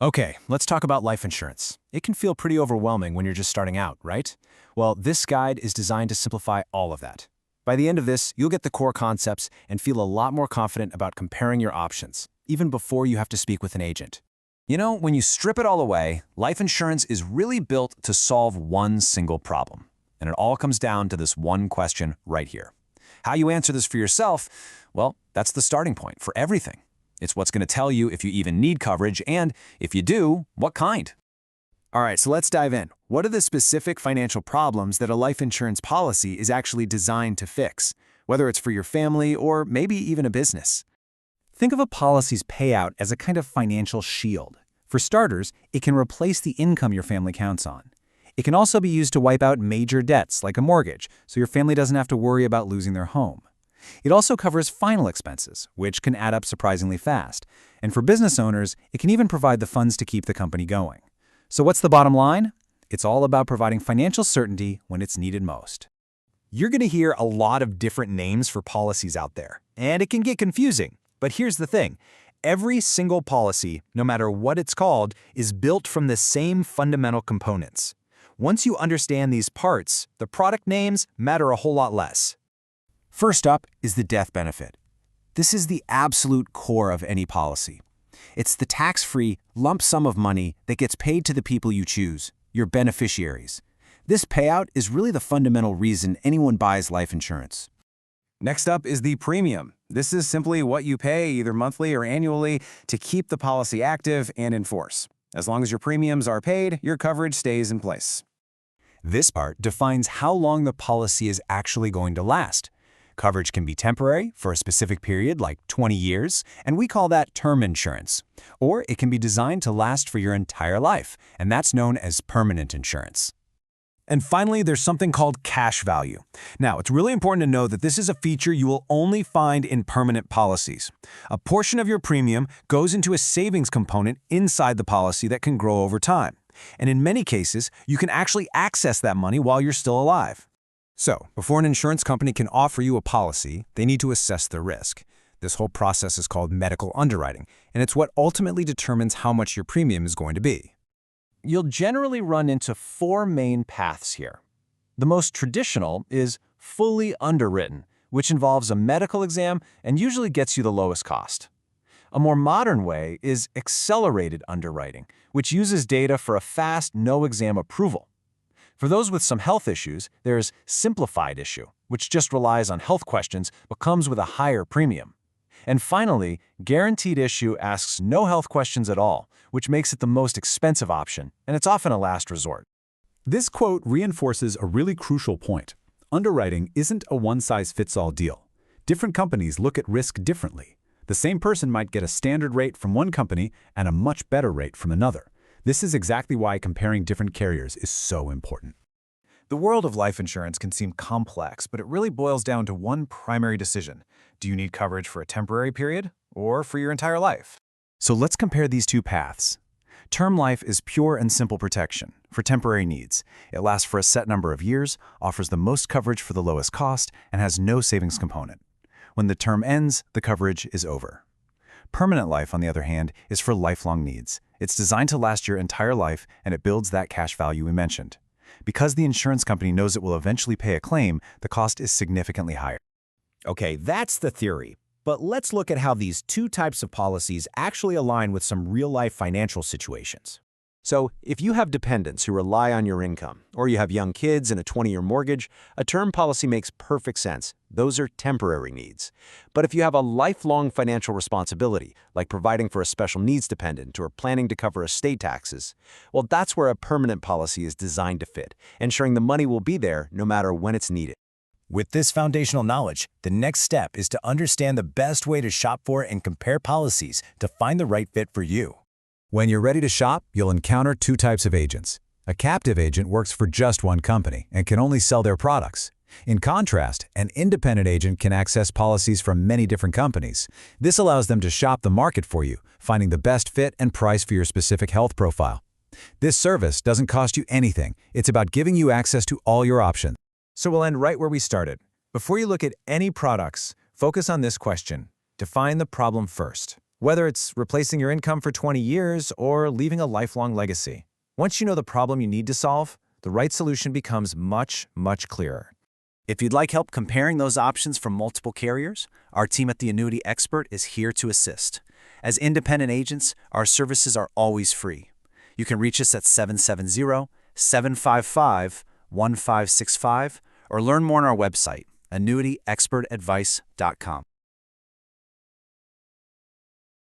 Okay, let's talk about life insurance. It can feel pretty overwhelming when you're just starting out, right? Well, this guide is designed to simplify all of that. By the end of this, you'll get the core concepts and feel a lot more confident about comparing your options, even before you have to speak with an agent. You know, when you strip it all away, life insurance is really built to solve one single problem. And it all comes down to this one question right here. How you answer this for yourself, well, that's the starting point for everything. It's what's going to tell you if you even need coverage, and if you do, what kind. All right, so let's dive in. What are the specific financial problems that a life insurance policy is actually designed to fix, whether it's for your family or maybe even a business? Think of a policy's payout as a kind of financial shield. For starters, it can replace the income your family counts on. It can also be used to wipe out major debts, like a mortgage, so your family doesn't have to worry about losing their home. It also covers final expenses, which can add up surprisingly fast. And for business owners, it can even provide the funds to keep the company going. So what's the bottom line? It's all about providing financial certainty when it's needed most. You're going to hear a lot of different names for policies out there, and it can get confusing. But here's the thing. Every single policy, no matter what it's called, is built from the same fundamental components. Once you understand these parts, the product names matter a whole lot less. First up is the death benefit. This is the absolute core of any policy. It's the tax-free lump sum of money that gets paid to the people you choose, your beneficiaries. This payout is really the fundamental reason anyone buys life insurance. Next up is the premium. This is simply what you pay either monthly or annually to keep the policy active and in force. As long as your premiums are paid, your coverage stays in place. This part defines how long the policy is actually going to last. Coverage can be temporary for a specific period, like 20 years, and we call that term insurance. Or it can be designed to last for your entire life, and that's known as permanent insurance. And finally, there's something called cash value. Now, it's really important to know that this is a feature you will only find in permanent policies. A portion of your premium goes into a savings component inside the policy that can grow over time. And in many cases, you can actually access that money while you're still alive. So, before an insurance company can offer you a policy, they need to assess the risk. This whole process is called medical underwriting, and it's what ultimately determines how much your premium is going to be. You'll generally run into four main paths here. The most traditional is fully underwritten, which involves a medical exam and usually gets you the lowest cost. A more modern way is accelerated underwriting, which uses data for a fast, no-exam approval. For those with some health issues, there's simplified issue, which just relies on health questions but comes with a higher premium. And finally, guaranteed issue asks no health questions at all, which makes it the most expensive option, and it's often a last resort. This quote reinforces a really crucial point. Underwriting isn't a one-size-fits-all deal. Different companies look at risk differently. The same person might get a standard rate from one company and a much better rate from another. This is exactly why comparing different carriers is so important. The world of life insurance can seem complex, but it really boils down to one primary decision. Do you need coverage for a temporary period or for your entire life? So let's compare these two paths. Term life is pure and simple protection for temporary needs. It lasts for a set number of years, offers the most coverage for the lowest cost, and has no savings component. When the term ends, the coverage is over. Permanent life, on the other hand, is for lifelong needs. It's designed to last your entire life, and it builds that cash value we mentioned. Because the insurance company knows it will eventually pay a claim, the cost is significantly higher. Okay, that's the theory. But let's look at how these two types of policies actually align with some real-life financial situations. So, if you have dependents who rely on your income, or you have young kids and a 20-year mortgage, a term policy makes perfect sense. Those are temporary needs. But if you have a lifelong financial responsibility, like providing for a special needs dependent or planning to cover estate taxes, well, that's where a permanent policy is designed to fit, ensuring the money will be there no matter when it's needed. With this foundational knowledge, the next step is to understand the best way to shop for and compare policies to find the right fit for you. When you're ready to shop, you'll encounter two types of agents. A captive agent works for just one company and can only sell their products. In contrast, an independent agent can access policies from many different companies. This allows them to shop the market for you, finding the best fit and price for your specific health profile. This service doesn't cost you anything. It's about giving you access to all your options. So we'll end right where we started. Before you look at any products, focus on this question. Define the problem first. Whether it's replacing your income for 20 years or leaving a lifelong legacy. Once you know the problem you need to solve, the right solution becomes much, much clearer. If you'd like help comparing those options from multiple carriers, our team at The Annuity Expert is here to assist. As independent agents, our services are always free. You can reach us at 770-755-1565 or learn more on our website, annuityexpertadvice.com.